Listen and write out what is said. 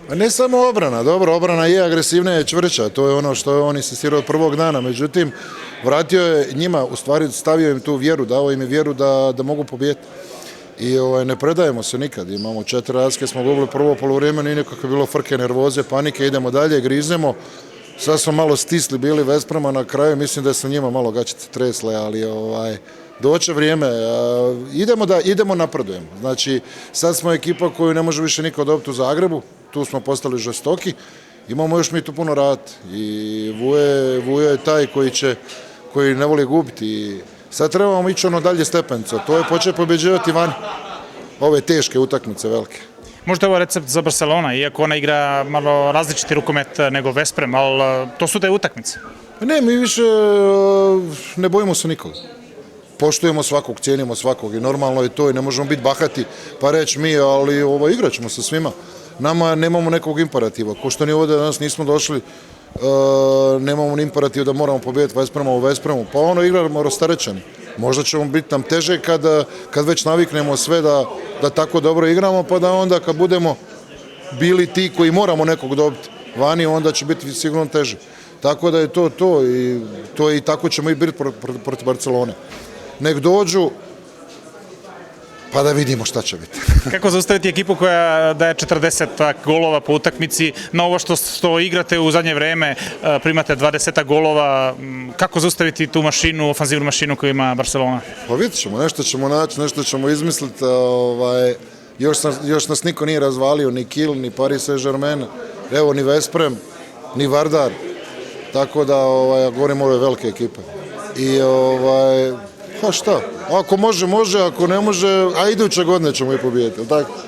A ne samo obrana, dobro, obrana je agresivnija i čvrća, to je ono što je on insistirao od prvog dana, međutim, vratio je njima, u stvari stavio im tu vjeru, dao im je vjeru da mogu pobijediti. I ne predajemo se nikad, imamo 4 razlike, smo gubili prvo polovrijeme, nije nikako bilo frke, nervoze, panike, idemo dalje, grizemo. Sad smo malo stisli bili Vesprema na kraju, mislim da su njima malo gačice tresle, ali doće vrijeme, idemo napredujemo. Znači, sad smo ekipa koju ne može više niko dobiti u Zagrebu, tu smo postali žestoki, imamo još mi tu puno raditi i Vujo je taj koji ne voli gubiti i sad trebamo ići dalje stepenicu, to je početi pobjeđivati van ove teške utakmice velike. Možda je ovo recept za Barcelona, iako ona igra malo različiti rukomet nego Vesprem, ali to su te utakmice. Ne, mi više ne bojimo se nikoga. Poštujemo svakog, cijenimo svakog i normalno je to i ne možemo biti bahati pa reći mi, ali igrat ćemo sa svima. Nama nemamo nekog imperativa, ko što ni ovdje danas nismo došli, nemamo ni imperativ da moramo pobijediti Vesprema u Vespremu, pa igramo rasterećeni. Možda ćemo biti nam teže kad već naviknemo sve da tako dobro igramo, pa da onda kad budemo bili ti koji moramo nekog dobiti vani, onda će biti sigurno teže. Tako da je to i tako ćemo i biti protiv Barcelone. Nek dođu, pa da vidimo šta će biti. Kako zaustaviti ekipu koja daje 40 golova po utakmici, na ovo što igrate u zadnje vreme, primate 20 golova, kako zaustaviti tu mašinu, ofanzivnu mašinu koju ima Barcelona? Pa vidit ćemo, nešto ćemo naći, nešto ćemo izmisliti, još nas niko nije razvalio, ni Kiel, ni Paris Saint-Germain, evo ni Vesprem, ni Vardar, tako da govorim ove velike ekipe. I pa šta, ako može, može, ako ne može, a iduće godine ćemo i pobijediti, tako?